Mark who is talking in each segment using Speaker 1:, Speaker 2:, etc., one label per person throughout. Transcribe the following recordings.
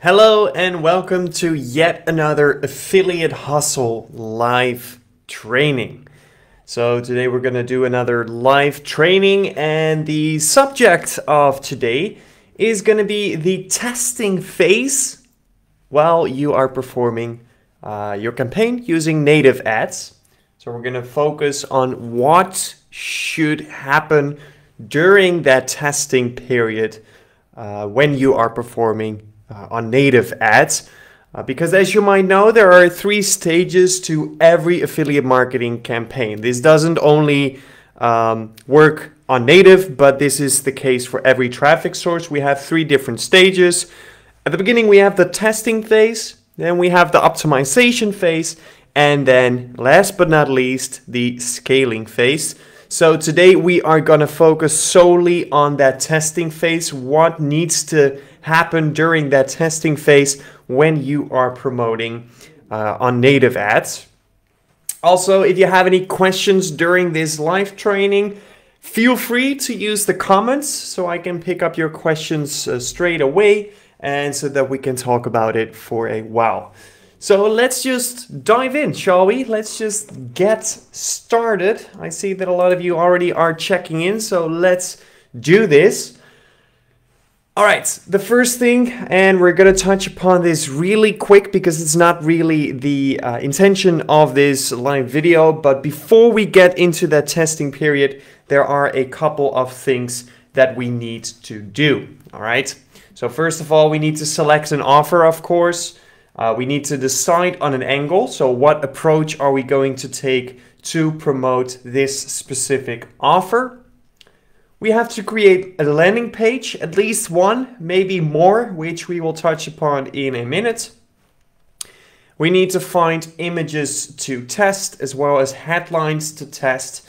Speaker 1: Hello and welcome to yet another Affiliate Hustle live training. So today we're going to do another live training, and the subject of today is going to be the testing phase while you are performing your campaign using native ads. So we're going to focus on what should happen during that testing period when you are performing on native ads, because as you might know, there are 3 stages to every affiliate marketing campaign. This doesn't only work on native, but this is the case for every traffic source. We have 3 different stages. At the beginning, we have the testing phase, then we have the optimization phase, and then last but not least, the scaling phase. So today we are going to focus solely on that testing phase, what needs to happen during that testing phase when you are promoting on native ads. Also, if you have any questions during this live training, feel free to use the comments so I can pick up your questions straight away, and so that we can talk about it for a while. So let's just dive in, shall we? Let's just get started. I see that a lot of you already are checking in, so let's do this. All right, the first thing, and we're going to touch upon this really quick because it's not really the intention of this live video, but before we get into that testing period, there are a couple of things that we need to do. All right, so first of all, we need to select an offer, of course. We need to decide on an angle. So what approach are we going to take to promote this specific offer? We have to create a landing page, at least one, maybe more, which we will touch upon in a minute. We need to find images to test, as well as headlines to test,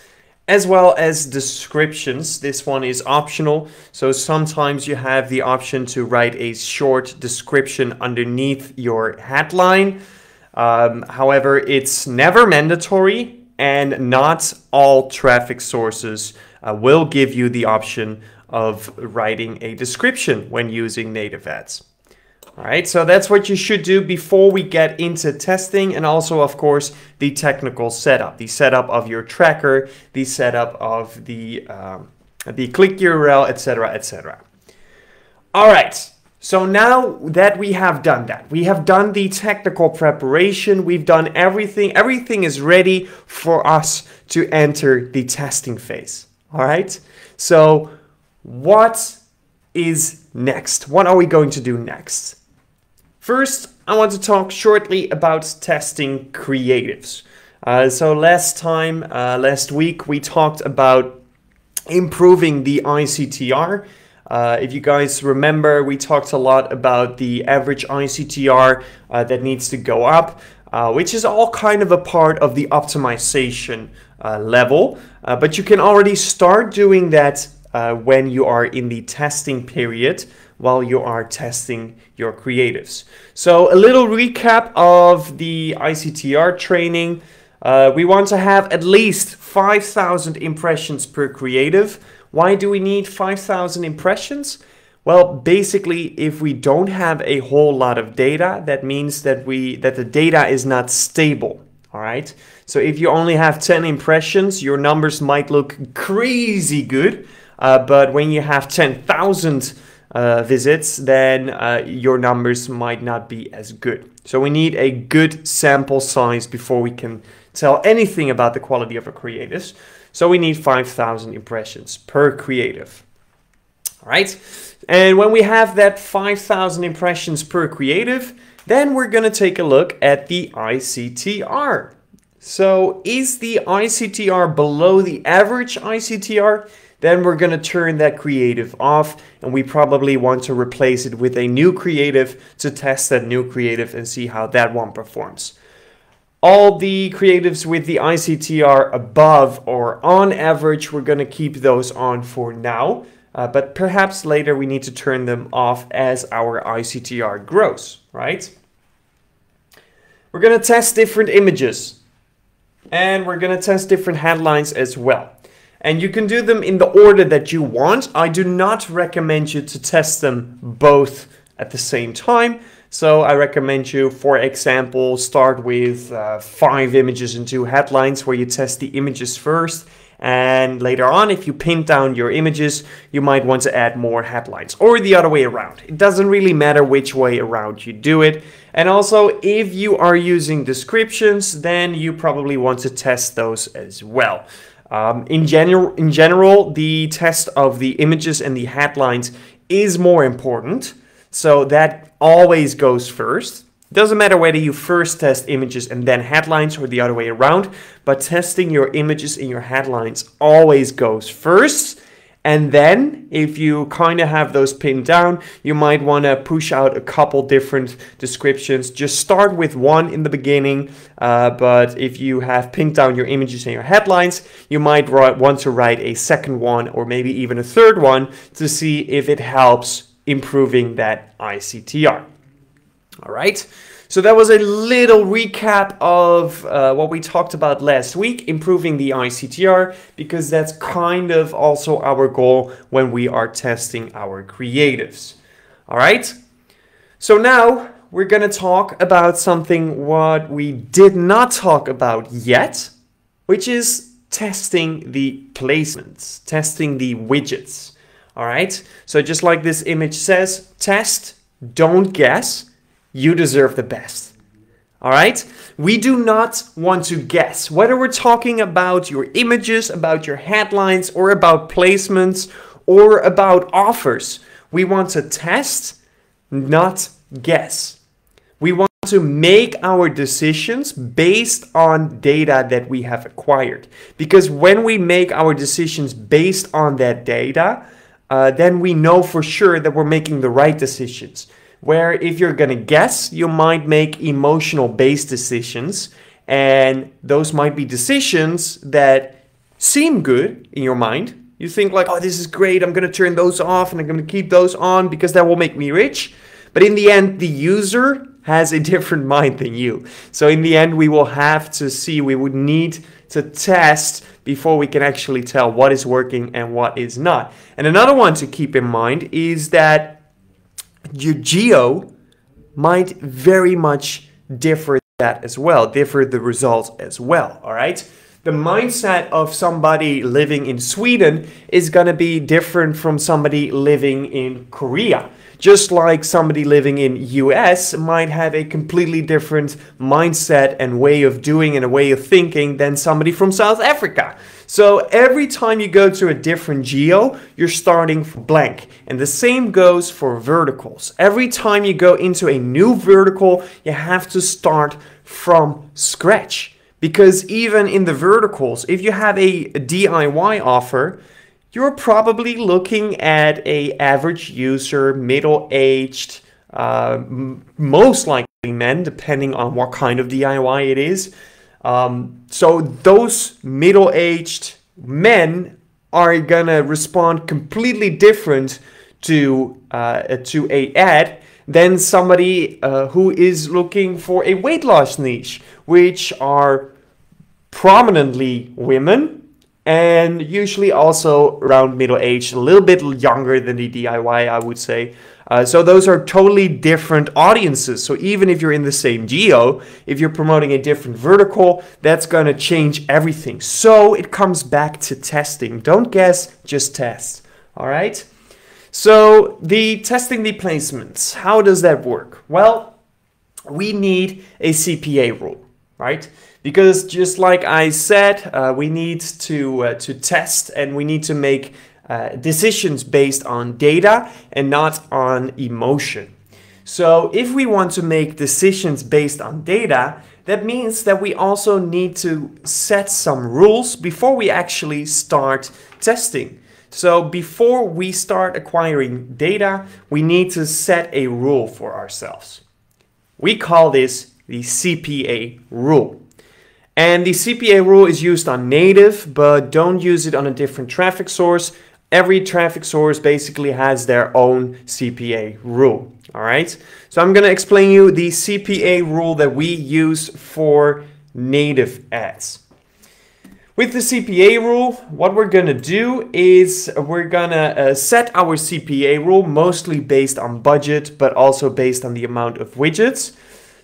Speaker 1: as well as descriptions. This one is optional, so sometimes you have the option to write a short description underneath your headline. However, it's never mandatory, and not all traffic sources will give you the option of writing a description when using native ads. All right, so that's what you should do before we get into testing, and also, of course, the technical setup, the setup of your tracker, the setup of the click URL, etc., etc. All right, so now that we have done that, we have done the technical preparation, we've done everything. Everything is ready for us to enter the testing phase. All right, so what is next? What are we going to do next? First, I want to talk shortly about testing creatives. So last week, we talked about improving the ICTR. If you guys remember, we talked a lot about the average ICTR that needs to go up, which is all kind of a part of the optimization level. But you can already start doing that when you are in the testing period, while you are testing your creatives. So a little recap of the ICTR training. We want to have at least 5,000 impressions per creative. Why do we need 5,000 impressions? Well, basically, if we don't have a whole lot of data, that means that the data is not stable. All right. So if you only have 10 impressions, your numbers might look crazy good. But when you have 10,000 visits, then your numbers might not be as good. So we need a good sample size before we can tell anything about the quality of our creatives. So we need 5,000 impressions per creative. All right. And when we have that 5,000 impressions per creative, then we're going to take a look at the ICTR. So is the ICTR below the average ICTR? Then we're going to turn that creative off, and we probably want to replace it with a new creative to test that new creative and see how that one performs. All the creatives with the ICTR above or on average, we're going to keep those on for now, but perhaps later we need to turn them off as our ICTR grows, right? We're going to test different images, and we're going to test different headlines as well. And you can do them in the order that you want. I do not recommend you to test them both at the same time. So I recommend you, for example, start with 5 images and 2 headlines where you test the images first. And later on, if you pin down your images, you might want to add more headlines, or the other way around. It doesn't really matter which way around you do it. And also, if you are using descriptions, then you probably want to test those as well. In general, the test of the images and the headlines is more important. So that always goes first. Doesn't matter whether you first test images and then headlines or the other way around, but testing your images and your headlines always goes first. And then if you kind of have those pinned down, you might want to push out a couple different descriptions. Just start with one in the beginning, but if you have pinned down your images and your headlines, you might want to write a second one or maybe even a third one to see if it helps improving that ICTR. All right, so that was a little recap of what we talked about last week, improving the ICTR, because that's kind of also our goal when we are testing our creatives. All right, so now we're going to talk about something what we did not talk about yet, which is testing the placements, testing the widgets. All right, so just like this image says, test, don't guess. You deserve the best. All right? We do not want to guess. Whether we're talking about your images, about your headlines, or about placements, or about offers, we want to test, not guess. We want to make our decisions based on data that we have acquired. Because when we make our decisions based on that data, then we know for sure that we're making the right decisions. Where if you're going to guess, you might make emotional-based decisions, and those might be decisions that seem good in your mind. You think like, oh, this is great, I'm going to turn those off and I'm going to keep those on because that will make me rich. But in the end, the user has a different mind than you. So in the end, we will have to see, we would need to test before we can actually tell what is working and what is not. And another one to keep in mind is that your geo might very much differ that as well, differ the results as well, all right? The mindset of somebody living in Sweden is going to be different from somebody living in Korea. Just like somebody living in US might have a completely different mindset and way of doing and a way of thinking than somebody from South Africa. So every time you go to a different geo, you're starting blank. And the same goes for verticals. Every time you go into a new vertical, you have to start from scratch. Because even in the verticals, if you have a DIY offer, you're probably looking at an average user, middle-aged, most likely men, depending on what kind of DIY it is. So those middle-aged men are gonna respond completely different to a ad than somebody who is looking for a weight loss niche, which are prominently women and usually also around middle age, a little bit younger than the DIY, I would say. So those are totally different audiences. So even if you're in the same geo, if you're promoting a different vertical, that's going to change everything. So it comes back to testing. Don't guess, just test. All right? So the testing the placements, how does that work? Well, we need a CPA rule, right? Because just like I said, we need to test and we need to make decisions based on data and not on emotion. So if we want to make decisions based on data, that means that we also need to set some rules before we actually start testing. So before we start acquiring data, we need to set a rule for ourselves. We call this the CPA rule. And the CPA rule is used on native, but don't use it on a different traffic source. Every traffic source basically has their own CPA rule. All right. So I'm going to explain you the CPA rule that we use for native ads. With the CPA rule, what we're gonna do is we're gonna set our CPA rule mostly based on budget, but also based on the amount of widgets.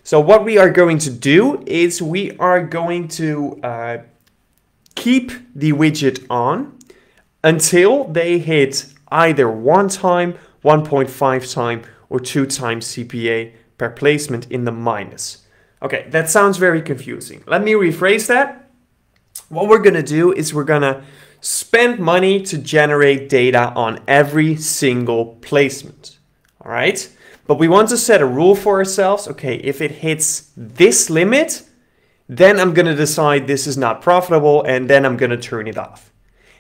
Speaker 1: So what we are going to do is we are going to keep the widget on until they hit either 1 time, 1.5 time, or 2 times CPA per placement in the minus. Okay, that sounds very confusing. Let me rephrase that. What we're gonna do is we're gonna spend money to generate data on every single placement, all right? But we want to set a rule for ourselves. Okay, if it hits this limit, then I'm gonna decide this is not profitable and then I'm gonna turn it off.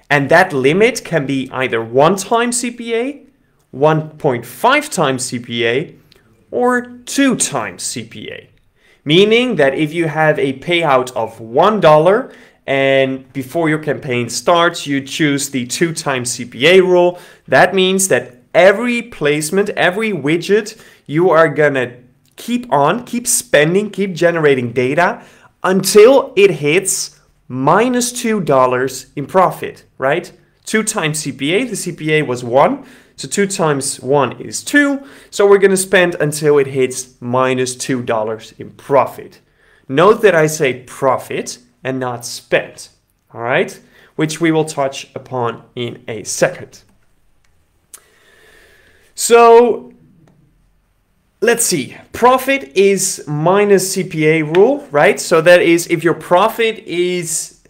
Speaker 1: And that limit can be either 1 time CPA, 1.5 times CPA, or 2 times CPA. Meaning that if you have a payout of $1 and before your campaign starts, you choose the 2 times CPA rule, that means that every placement, every widget, you are gonna keep spending, keep generating data until it hits minus $2 in profit, right? 2 times CPA, the CPA was 1, so 2 times 1 is 2, so we're gonna spend until it hits minus $2 in profit. Note that I say profit and not spent, all right? Which we will touch upon in a second. So let's see, profit is minus CPA rule, right? So that is if your profit is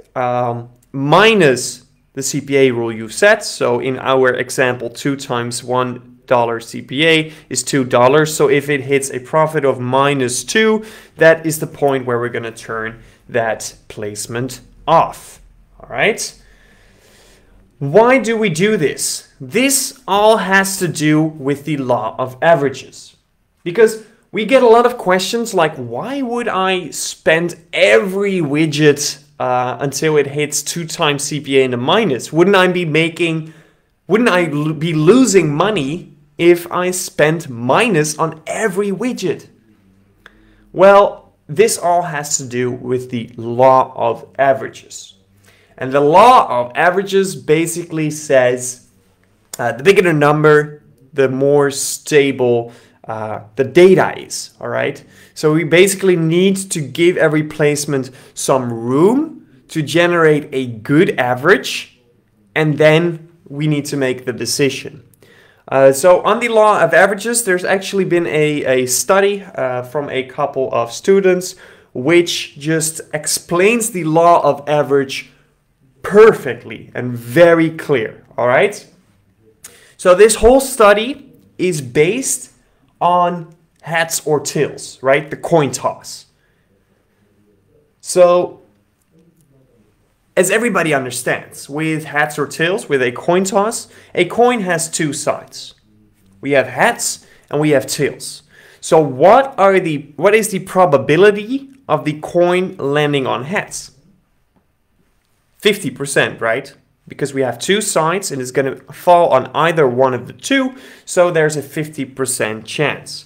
Speaker 1: minus the CPA rule you've set. So in our example, 2 times $1 CPA is $2. So if it hits a profit of minus 2, that is the point where we're gonna turn that placement off, all right? Why do we do this? This all has to do with the law of averages. Because we get a lot of questions like, why would I spend every widget until it hits 2 times CPA in the minus? Wouldn't I be losing money if I spent minus on every widget? Well, this all has to do with the law of averages. And the law of averages basically says the bigger the number, the more stable the data is, all right? So we basically need to give every placement some room to generate a good average, and then we need to make the decision. So on the law of averages, there's actually been a study from a couple of students which just explains the law of average perfectly and very clear, all right? So this whole study is based on heads or tails, right? The coin toss. So as everybody understands, with heads or tails, with a coin toss, a coin has 2 sides. We have heads and we have tails. So what is the probability of the coin landing on heads? 50%, right? Because we have 2 sides and it's going to fall on either one of the 2, so there's a 50% chance.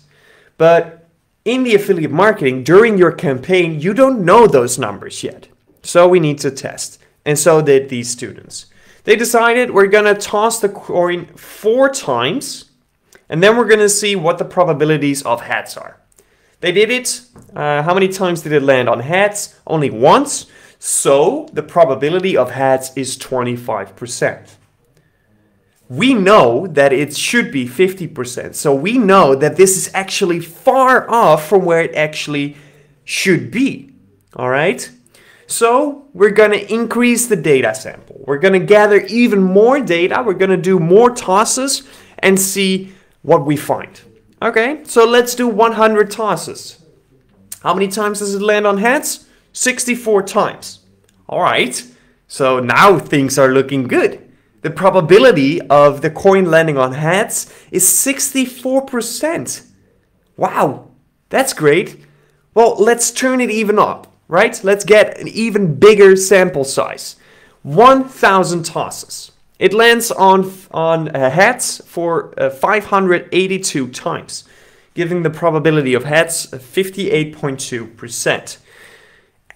Speaker 1: But in the affiliate marketing, during your campaign, you don't know those numbers yet. So we need to test. And so did these students. They decided we're going to toss the coin 4 times, and then we're going to see what the probabilities of heads are. They did it. How many times did it land on heads? Only once. So the probability of heads is 25%. We know that it should be 50%. So we know that this is actually far off from where it actually should be. All right? So we're going to increase the data sample. We're going to gather even more data. We're going to do more tosses and see what we find. Okay, so let's do 100 tosses. How many times does it land on heads? 64 times. All right, so now things are looking good. The probability of the coin landing on heads is 64%. Wow, that's great. Well, let's turn it even up, right? Let's get an even bigger sample size. 1,000 tosses. It lands on heads for 582 times, giving the probability of heads 58.2%.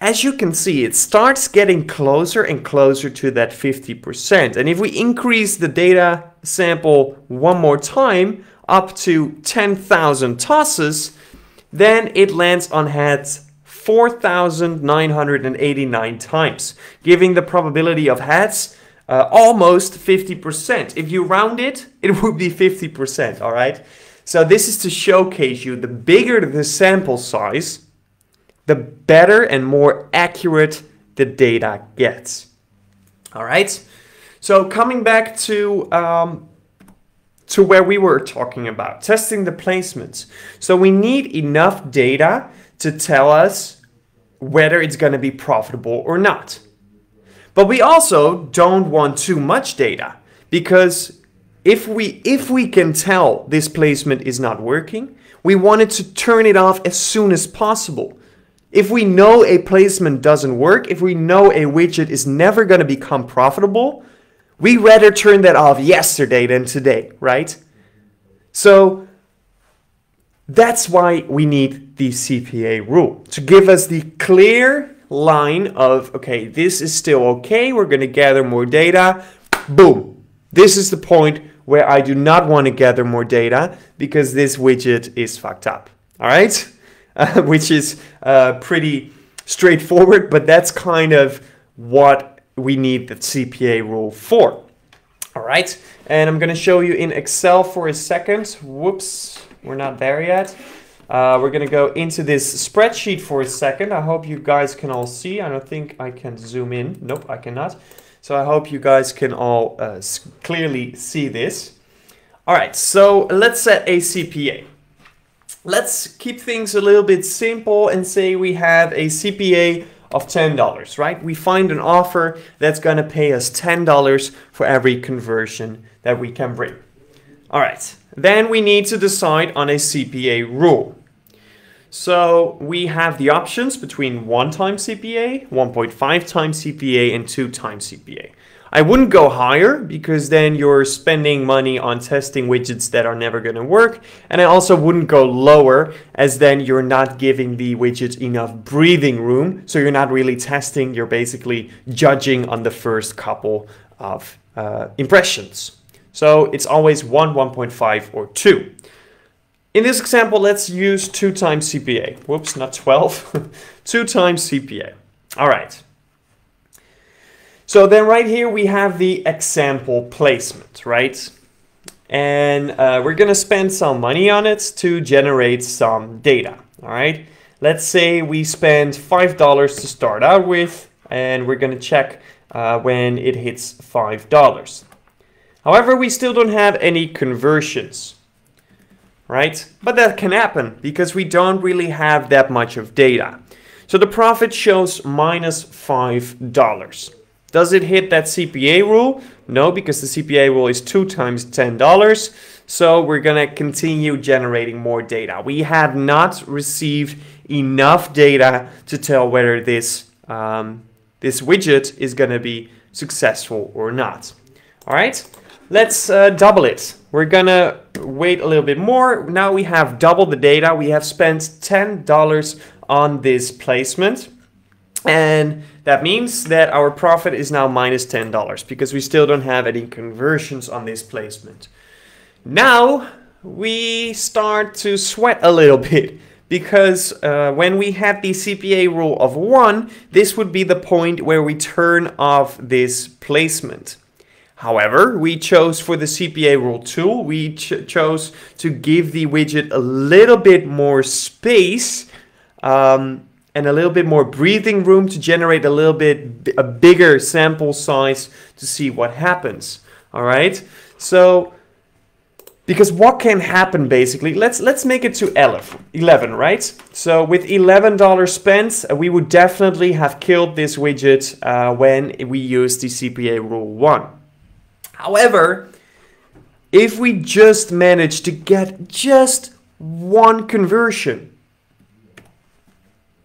Speaker 1: as you can see, it starts getting closer and closer to that 50%. And if we increase the data sample one more time up to 10,000 tosses, then it lands on heads 4,989 times, giving the probability of heads almost 50%. If you round it, it would be 50%, all right? So this is to showcase you the bigger the sample size, the better and more accurate the data gets. All right. So coming back to where we were talking about, testing the placements. So we need enough data to tell us whether it's going to be profitable or not. But we also don't want too much data, because if we can tell this placement is not working, we wanted to turn it off as soon as possible. If we know a placement doesn't work, if we know a widget is never going to become profitable, we rather turn that off yesterday than today, right? So that's why we need the CPA rule, to give us the clear line of, okay, this is still okay, we're going to gather more data, boom. This is the point where I do not want to gather more data because this widget is fucked up, all right? Which is pretty straightforward, but that's kind of what we need the CPA rule for. All right, and I'm going to show you in Excel for a second. Whoops, we're not there yet. We're going to go into this spreadsheet for a second. I hope you guys can all see. I don't think I can zoom in. Nope, I cannot. So I hope you guys can all clearly see this. All right, so let's set a CPA. Let's keep things a little bit simple and say we have a CPA of $10, right? We find an offer that's going to pay us $10 for every conversion that we can bring. All right, then we need to decide on a CPA rule. So we have the options between 1 times CPA, 1.5 times CPA, and 2 times CPA. I wouldn't go higher because then you're spending money on testing widgets that are never going to work. And I also wouldn't go lower, as then you're not giving the widget enough breathing room. So you're not really testing, you're basically judging on the first couple of impressions. So it's always 1, 1.5, or 2. In this example, let's use 2 times CPA. Whoops, not 12. 2 times CPA. All right. So then right here we have the example placement, right? And we're going to spend some money on it to generate some data, all right? Let's say we spend $5 to start out with, and we're going to check when it hits $5. However, we still don't have any conversions, right? But that can happen because we don't really have that much of data. So the profit shows minus $5. Does it hit that CPA rule? No, because the CPA rule is 2 times $10. So we're going to continue generating more data. We have not received enough data to tell whether this widget is going to be successful or not. All right, let's double it. We're going to wait a little bit more. Now we have double the data. We have spent $10 on this placement. And that means that our profit is now minus $10 because we still don't have any conversions on this placement. Now we start to sweat a little bit because when we had the CPA rule of 1, this would be the point where we turn off this placement. However, we chose for the CPA rule 2, we chose to give the widget a little bit more space and a little bit more breathing room to generate a bigger sample size to see what happens. All right. So, because what can happen basically, let's make it to 11, right? So with $11 spent, we would definitely have killed this widget when we use the CPA rule 1. However, if we just manage to get just 1 conversion,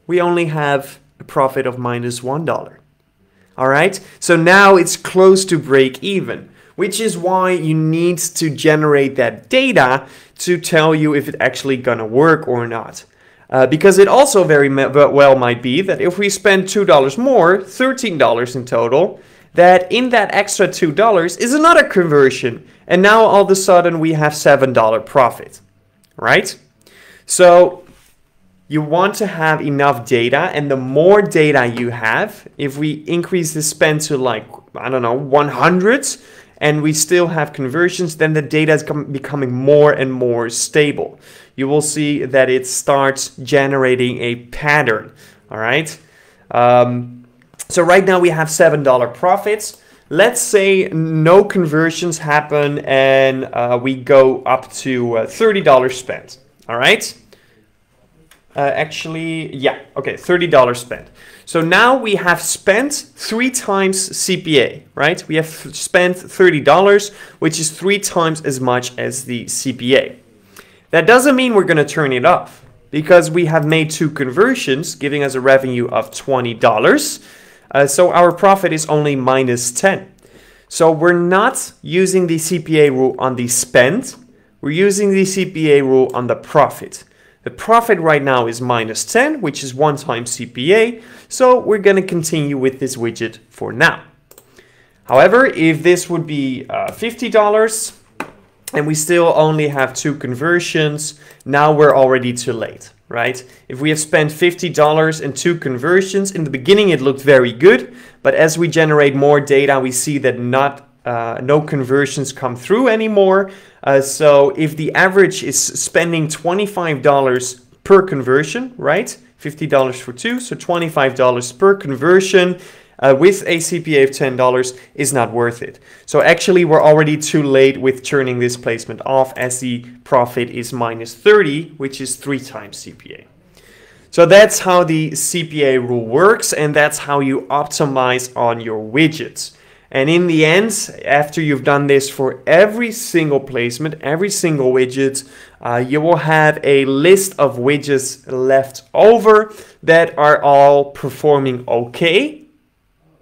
Speaker 1: we only have a profit of minus $1. All right, so now it's close to break even, which is why you need to generate that data to tell you if it's actually gonna work or not. Because it also very well might be that if we spend $2 more, $13 in total, that in that extra $2 is another conversion. And now all of a sudden we have $7 profit, right? So you want to have enough data, and the more data you have, if we increase the spend to like, I don't know, 100, and we still have conversions, then the data is becoming more and more stable. You will see that it starts generating a pattern, all right? So right now we have $7 profits. Let's say no conversions happen and we go up to $30 spent, all right? Actually, yeah, okay, $30 spent. So now we have spent 3 times CPA, right? We have spent $30, which is 3 times as much as the CPA. That doesn't mean we're going to turn it off, because we have made 2 conversions, giving us a revenue of $20. So our profit is only minus 10. So we're not using the CPA rule on the spend. We're using the CPA rule on the profit. The profit right now is minus 10, which is 1 times CPA. So we're going to continue with this widget for now. However, if this would be $50 and we still only have 2 conversions, now we're already too late, right? If we have spent $50 and 2 conversions, in the beginning it looked very good, but as we generate more data, we see that no conversions come through anymore. So if the average is spending $25 per conversion, right? $50 for 2, so $25 per conversion with a CPA of $10 is not worth it. So actually we're already too late with turning this placement off, as the profit is minus 30, which is 3 times CPA. So that's how the CPA rule works, and that's how you optimize on your widgets. And in the end, after you've done this for every single placement, every single widget, you will have a list of widgets left over that are all performing okay,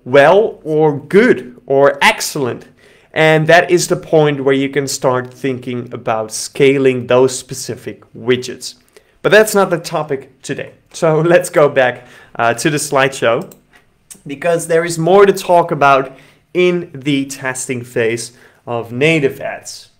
Speaker 1: well, or good, or excellent. And that is the point where you can start thinking about scaling those specific widgets. But that's not the topic today. So let's go back to the slideshow, because there is more to talk about in the testing phase of native ads.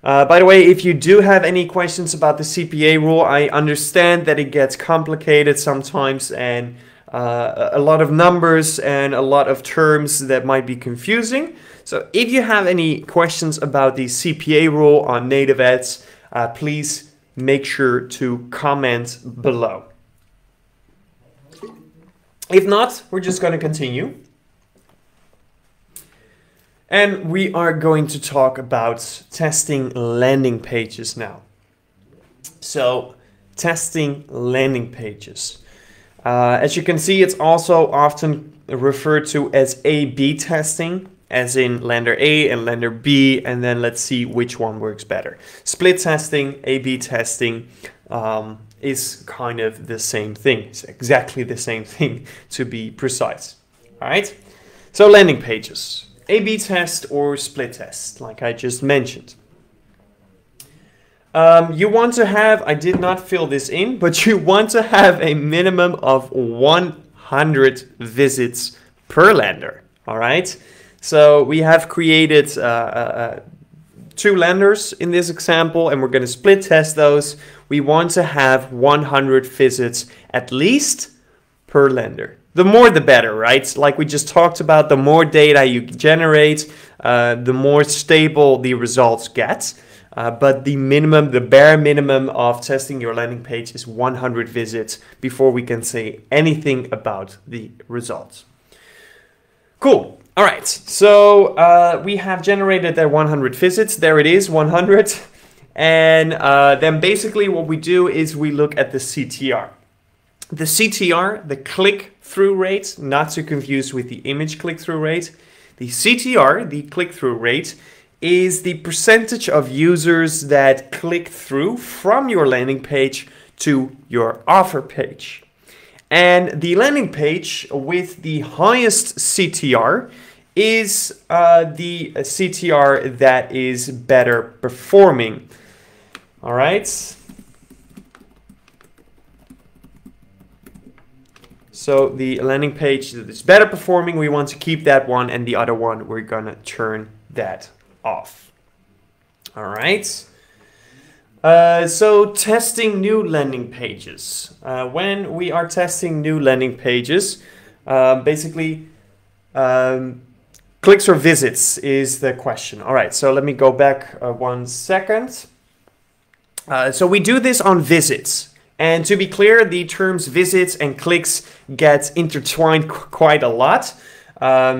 Speaker 1: By the way, if you do have any questions about the CPA rule, I understand that it gets complicated sometimes, and a lot of numbers and a lot of terms that might be confusing. So if you have any questions about the CPA rule on native ads, please make sure to comment below. If not, we're just going to continue. And we are going to talk about testing landing pages now. So, testing landing pages. As you can see, it's also often referred to as A/B testing, as in lander A and lander B, and then let's see which one works better. Split testing, A/B testing is kind of the same thing. It's exactly the same thing, to be precise. All right, so landing pages. A/B test or split test, like I just mentioned. You want to have, I did not fill this in, but you want to have a minimum of 100 visits per lander, all right? So we have created 2 landers in this example, and we're going to split test those. We want to have 100 visits at least per lander. The more the better, right? Like we just talked about, the more data you generate, the more stable the results get. But the minimum, the bare minimum of testing your landing page is 100 visits before we can say anything about the results. Cool. All right. So we have generated that 100 visits. There it is, 100. And then basically what we do is we look at the CTR. The CTR, the click-through rate, not to confuse with the image click-through rate. The CTR, the click-through rate, is the percentage of users that click through from your landing page to your offer page. And the landing page with the highest CTR is the CTR that is better performing. All right. So the landing page that is better performing, we want to keep that one, and the other one, we're gonna turn that off. All right. So testing new landing pages. When we are testing new landing pages, basically, clicks or visits is the question. All right, so let me go back 1 second. So we do this on visits. And to be clear, the terms visits and clicks get intertwined quite a lot.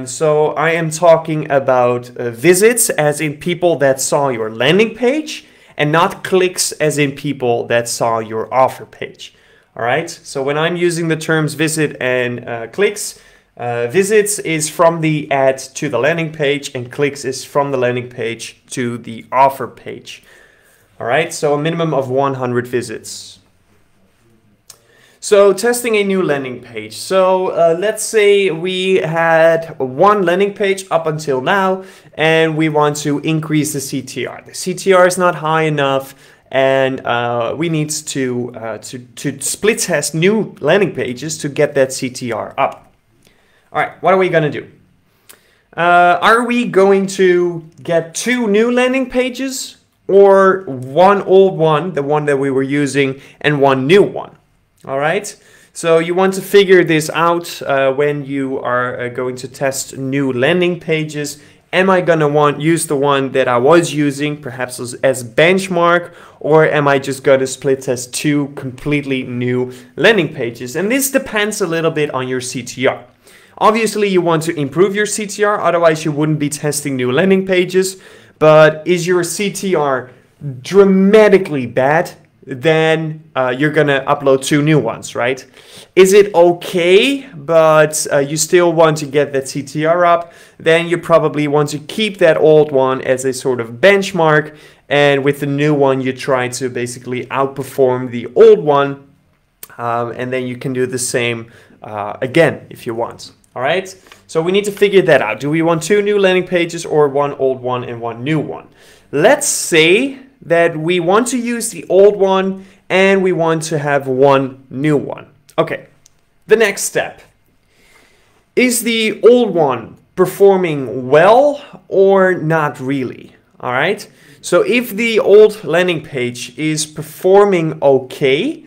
Speaker 1: So I am talking about visits as in people that saw your landing page, and not clicks as in people that saw your offer page. All right, so when I'm using the terms visit and clicks, visits is from the ad to the landing page, and clicks is from the landing page to the offer page. All right, so a minimum of 100 visits. So testing a new landing page. So let's say we had one landing page up until now, and we want to increase the CTR. The CTR is not high enough, and we need to split test new landing pages to get that CTR up. All right, what are we gonna do? Are we going to get 2 new landing pages, or one old one, the one that we were using, and one new one? All right, so you want to figure this out when you are going to test new landing pages. Am I gonna use the one that I was using, perhaps as benchmark, or am I just gonna split test 2 completely new landing pages? And this depends a little bit on your CTR. Obviously, you want to improve your CTR, otherwise you wouldn't be testing new landing pages. But is your CTR dramatically bad? Then you're gonna upload 2 new ones, right? Is it okay, but you still want to get that CTR up? Then you probably want to keep that old one as a sort of benchmark, and with the new one you try to basically outperform the old one, and then you can do the same again if you want. All right, so we need to figure that out. Do we want 2 new landing pages, or 1 old one and 1 new one? Let's say that we want to use the old one and we want to have 1 new one. Okay, the next step. Is the old one performing well or not really? All right, so if the old landing page is performing okay,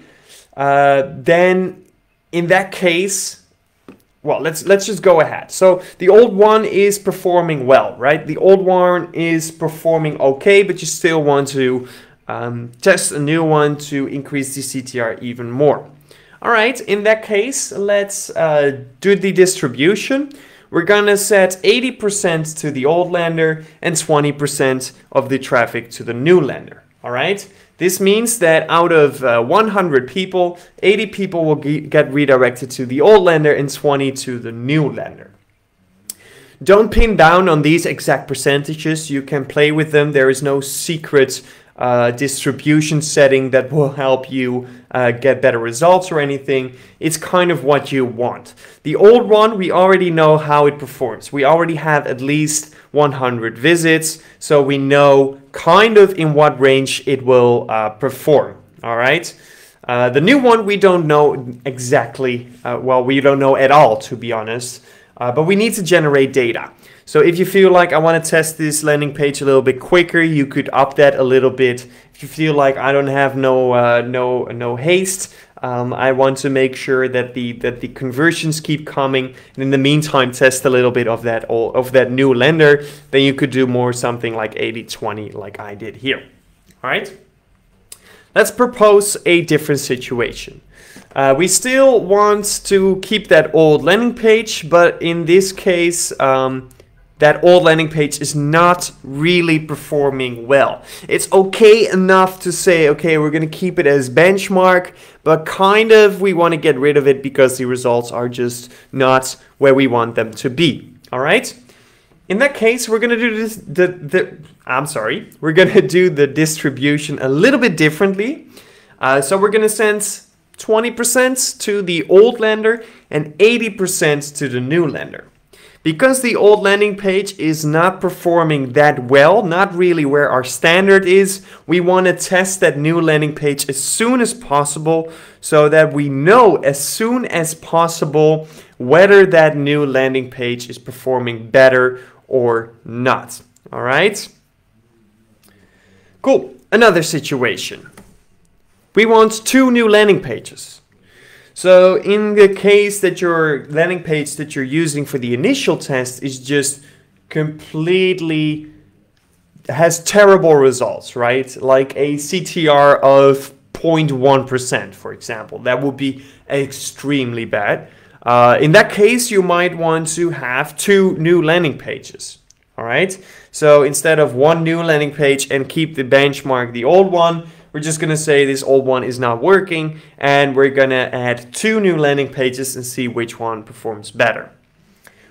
Speaker 1: then in that case, well, let's just go ahead. So the old one is performing well, right? The old one is performing okay, but you still want to test a new one to increase the CTR even more. All right, in that case, let's do the distribution. We're gonna set 80% to the old lander and 20% of the traffic to the new lander. All right. This means that out of 100 people, 80 people will get redirected to the old lander and 20 to the new lander. Don't pin down on these exact percentages. You can play with them. There is no secret distribution setting that will help you get better results or anything. It's kind of what you want. The old one, we already know how it performs. We already have at least 100 visits, so we know kind of in what range it will perform. All right. The new one, we don't know exactly. Well, we don't know at all, to be honest. But we need to generate data. So if you feel like I want to test this landing page a little bit quicker, you could up that a little bit. If you feel like I don't have no haste, I want to make sure that the conversions keep coming, and in the meantime test a little bit of that new lender, then you could do more something like 80-20 like I did here. All right. Let's propose a different situation. We still want to keep that old landing page, but in this case, that old landing page is not really performing well. It's okay enough to say, okay, we're going to keep it as benchmark, but kind of we want to get rid of it because the results are just not where we want them to be. All right. In that case, we're going to do this, we're going to do the distribution a little bit differently. So we're going to send 20% to the old lender and 80% to the new lender. Because the old landing page is not performing that well, not really where our standard is, we want to test that new landing page as soon as possible so that we know as soon as possible whether that new landing page is performing better or not. All right? Cool. Another situation. We want 2 new landing pages. So in the case that your landing page that you're using for the initial test is just completely has terrible results, right? Like a CTR of 0.1%, for example. That would be extremely bad. In that case, you might want to have 2 new landing pages. All right. So instead of 1 new landing page and keep the benchmark the old one, we're just going to say this old one is not working, and we're going to add 2 new landing pages and see which one performs better.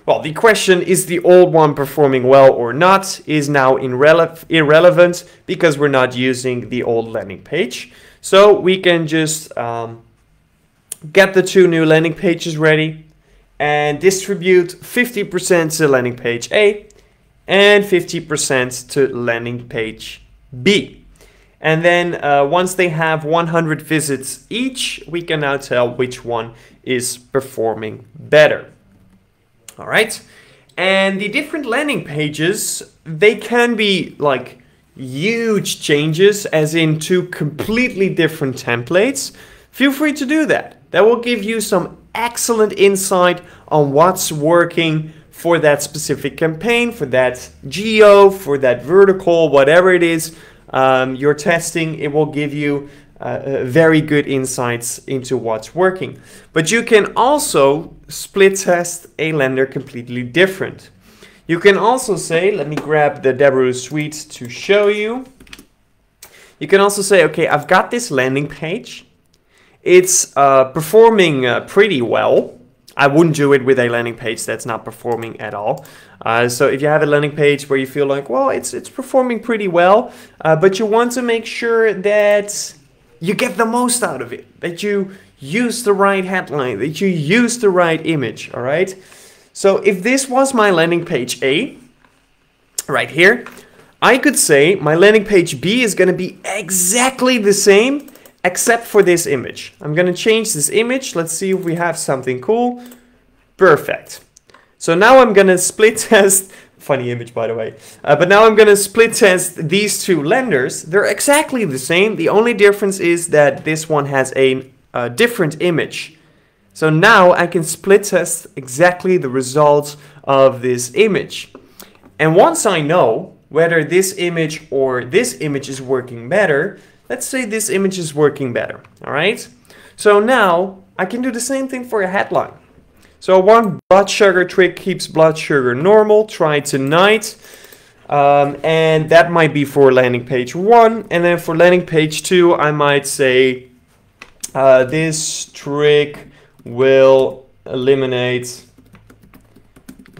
Speaker 1: Well, the question, is the old one performing well or not, is now irrelevant because we're not using the old landing page. So we can just get the 2 new landing pages ready and distribute 50% to landing page A and 50% to landing page B. And then once they have 100 visits each, we can now tell which one is performing better. All right. And the different landing pages, they can be like huge changes, as in 2 completely different templates. Feel free to do that. That will give you some excellent insight on what's working for that specific campaign, for that geo, for that vertical, whatever it is you're testing. It will give you very good insights into what's working. But you can also split test a lender completely different. You can also say, let me grab the Deberoo suite to show you. You can also say, okay, I've got this landing page. It's performing pretty well. I wouldn't do it with a landing page that's not performing at all. So if you have a landing page where you feel like, well, it's performing pretty well, but you want to make sure that you get the most out of it, that you use the right headline, that you use the right image, all right? So if this was my landing page A, right here, I could say my landing page B is going to be exactly the same, except for this image. I'm going to change this image. Let's see if we have something cool. Perfect. So now I'm going to split test, funny image by the way, but now I'm going to split test these 2 lenders. They're exactly the same. The only difference is that this one has a different image. So now I can split test exactly the results of this image. And once I know whether this image or this image is working better, let's say this image is working better, all right? So now I can do the same thing for a headline. So one blood sugar trick keeps blood sugar normal, try tonight. And that might be for landing page 1. And then for landing page 2, I might say this trick will eliminate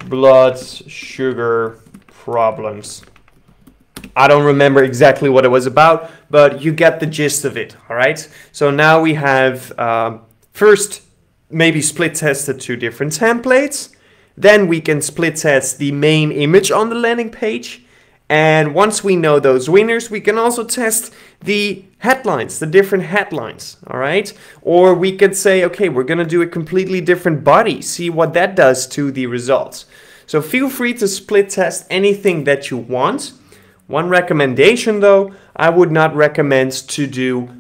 Speaker 1: blood sugar problems. I don't remember exactly what it was about, but you get the gist of it, all right? So now we have first maybe split tested 2 different templates. Then we can split test the main image on the landing page. And once we know those winners, we can also test the headlines, the different headlines, all right? Or we could say, okay, we're going to do a completely different body, see what that does to the results. So feel free to split test anything that you want. One recommendation though, I would not recommend to do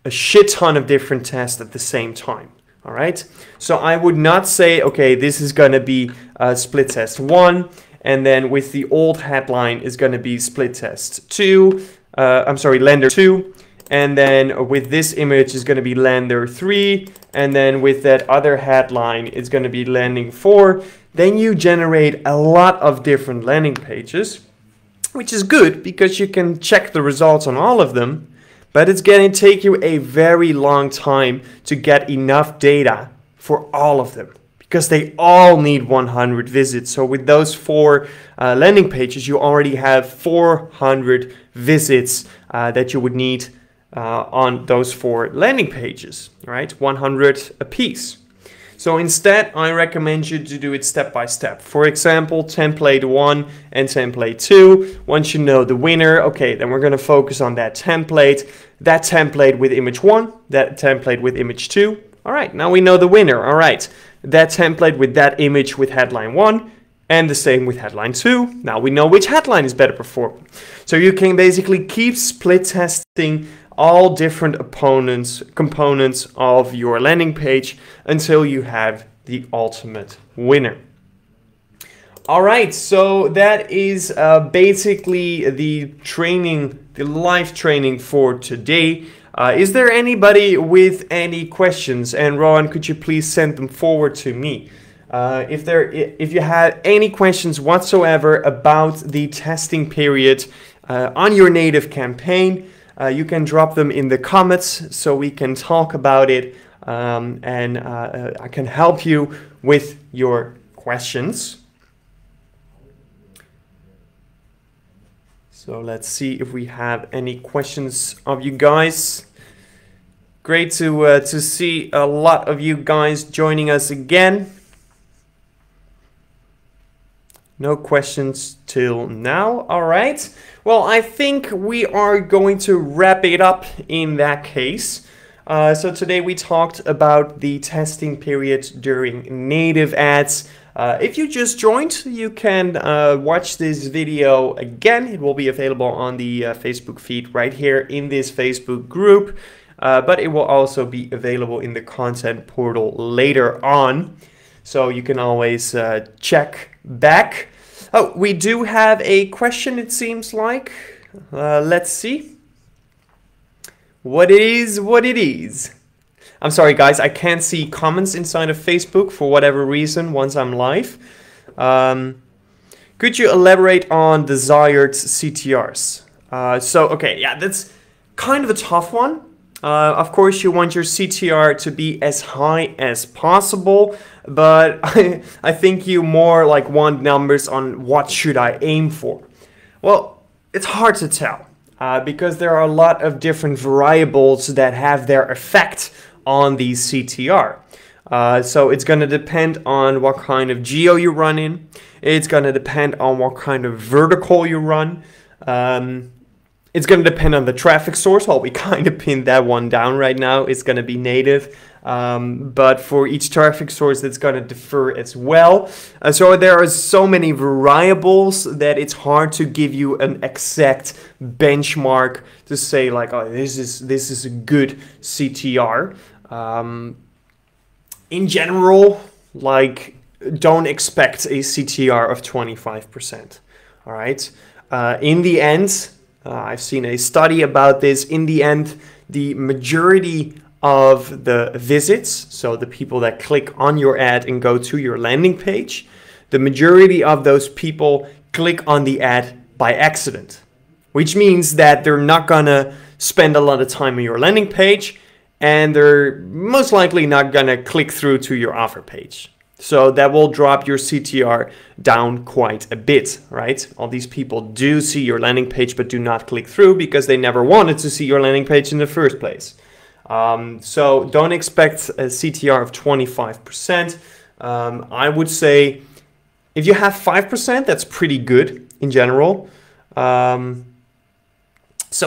Speaker 1: a shit ton of different tests at the same time. All right. So I would not say, okay, this is going to be split test 1. And then with the old headline is going to be split test 2. Lender 2. And then with this image is going to be lender 3. And then with that other headline, it's going to be landing 4. Then you generate a lot of different landing pages, which is good because you can check the results on all of them. But it's going to take you a very long time to get enough data for all of them, because they all need 100 visits. So with those 4 landing pages, you already have 400 visits that you would need on those 4 landing pages, right? 100 a piece. So instead, I recommend you to do it step by step. For example, template 1 and template 2. Once you know the winner, okay, then we're going to focus on that template with image 1, that template with image 2. All right, now we know the winner. All right, that template with that image with headline 1 and the same with headline 2. Now we know which headline is better performing. So you can basically keep split testing all different components of your landing page until you have the ultimate winner. All right, so that is basically the training, the live training for today. Is there anybody with any questions? And Rowan, could you please send them forward to me? If you had any questions whatsoever about the testing period on your native campaign, you can drop them in the comments so we can talk about it, and I can help you with your questions. So let's see if we have any questions of you guys. Great to see a lot of you guys joining us again. No questions till now. All right. Well, I think we are going to wrap it up in that case. So today we talked about the testing period during native ads. If you just joined, you can watch this video again. It will be available on the Facebook feed right here in this Facebook group. But it will also be available in the content portal later on. So you can always check back. Oh, we do have a question, it seems like. Let's see. What it is. I'm sorry, guys, I can't see comments inside of Facebook for whatever reason once I'm live. Could you elaborate on desired CTRs? Okay, yeah, that's kind of a tough one. Of course, you want your CTR to be as high as possible, but I think you more like want numbers on what should I aim for. Well, it's hard to tell because there are a lot of different variables that have their effect on the CTR. So it's going to depend on what kind of geo you run in. It's going to depend on what kind of vertical you run. It's going to depend on the traffic source. Well, we kind of pinned that one down right now. It's going to be native. But for each traffic source, it's going to differ as well. So there are so many variables that it's hard to give you an exact benchmark to say like, oh, this is a good CTR. In general, like, don't expect a CTR of 25%. All right. In the end, I've seen a study about this. In the end, the majority of the visits, so the people that click on your ad and go to your landing page, the majority of those people click on the ad by accident, which means that they're not gonna spend a lot of time on your landing page, and they're most likely not gonna click through to your offer page. So that will drop your CTR down quite a bit, right? All these people do see your landing page but do not click through because they never wanted to see your landing page in the first place. So don't expect a CTR of 25%. I would say if you have 5%, that's pretty good in general. So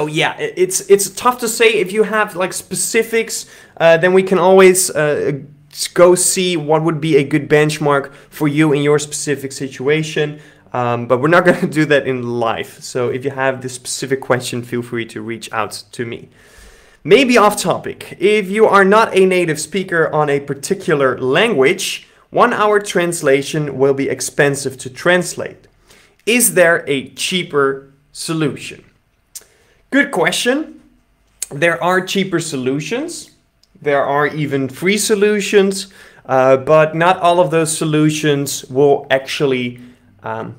Speaker 1: yeah, it's tough to say. If you have like specifics, then we can always go see what would be a good benchmark for you in your specific situation. But we're not going to do that in live. So if you have this specific question, feel free to reach out to me. Maybe off topic. If you are not a native speaker on a particular language, 1 hour translation will be expensive to translate. Is there a cheaper solution? Good question. There are cheaper solutions. There are even free solutions, but not all of those solutions will actually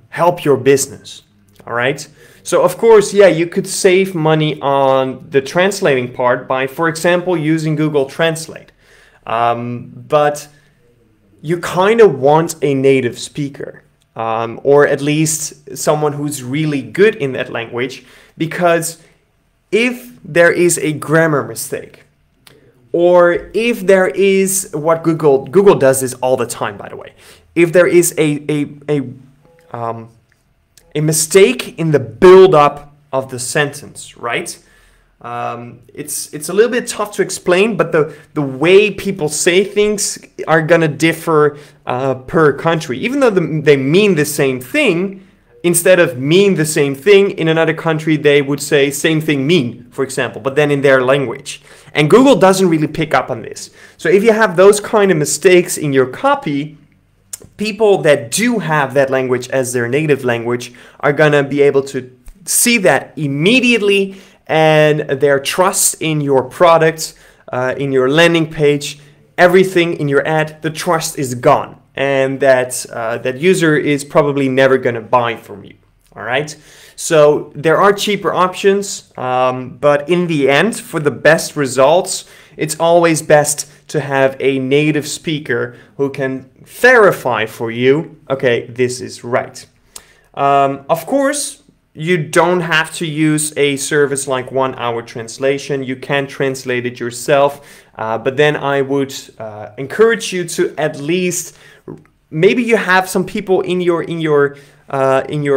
Speaker 1: help your business. All right. So of course, yeah, you could save money on the translating part by, for example, using Google Translate. But you kind of want a native speaker, or at least someone who's really good in that language, because if there is a grammar mistake, or if there is what Google does this all the time, by the way. If there is a mistake in the build-up of the sentence, right? It's a little bit tough to explain, but the way people say things are gonna differ per country. Even though they mean the same thing, instead of mean the same thing, in another country they would say same thing mean, for example, but then in their language. And Google doesn't really pick up on this. So if you have those kind of mistakes in your copy, people that do have that language as their native language are gonna be able to see that immediately, and their trust in your product, in your landing page, everything in your ad, the trust is gone. And that user is probably never going to buy from you. All right. So there are cheaper options, but in the end, for the best results, it's always best to have a native speaker who can verify for you, okay, this is right. Of course, you don't have to use a service like 1 Hour Translation. You can translate it yourself, but then I would encourage you to at least, maybe you have some people in your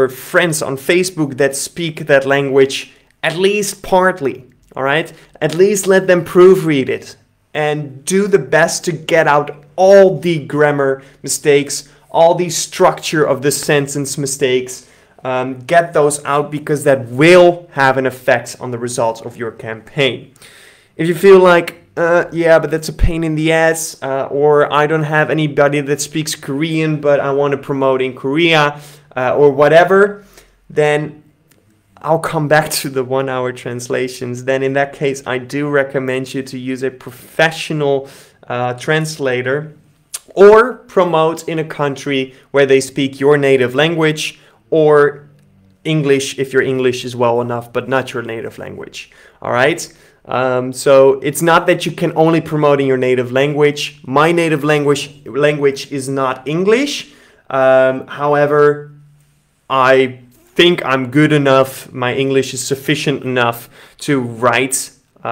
Speaker 1: friends on Facebook that speak that language at least partly. All right, at least let them proofread it and do the best to get out all the grammar mistakes, all the structure of the sentence mistakes. Get those out, because that will have an effect on the results of your campaign. If you feel like, yeah, but that's a pain in the ass, or I don't have anybody that speaks Korean, but I want to promote in Korea, or whatever, then I'll come back to the 1 Hour translations. Then in that case, I do recommend you to use a professional translator, or promote in a country where they speak your native language, or English if your English is well enough, but not your native language. All right. So it's not that you can only promote in your native language. My native language is not English. However, I think I'm good enough. My English is sufficient enough to write,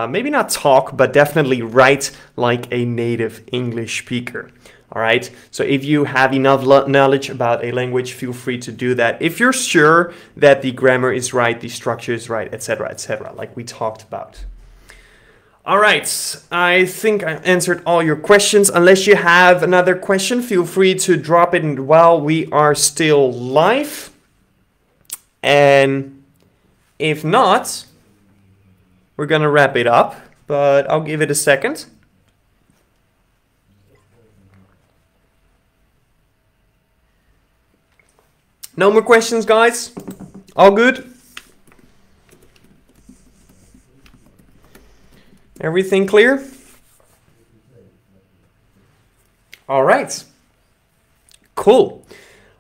Speaker 1: maybe not talk, but definitely write like a native English speaker. All right. So if you have enough knowledge about a language, feel free to do that. If you're sure that the grammar is right, the structure is right, etc., like we talked about. All right. I think I answered all your questions. Unless you have another question, feel free to drop it while we are still live. And if not, we're going to wrap it up, but I'll give it a second. No more questions, guys? All good? Everything clear? All right. Cool.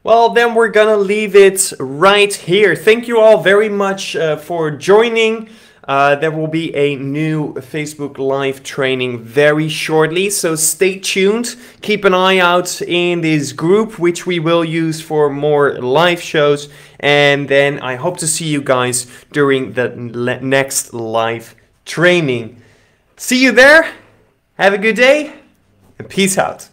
Speaker 1: Well, then we're gonna leave it right here. Thank you all very much for joining. There will be a new Facebook Live training very shortly, so stay tuned. Keep an eye out in this group, which we will use for more live shows. And then I hope to see you guys during the next live training. See you there. Have a good day and peace out.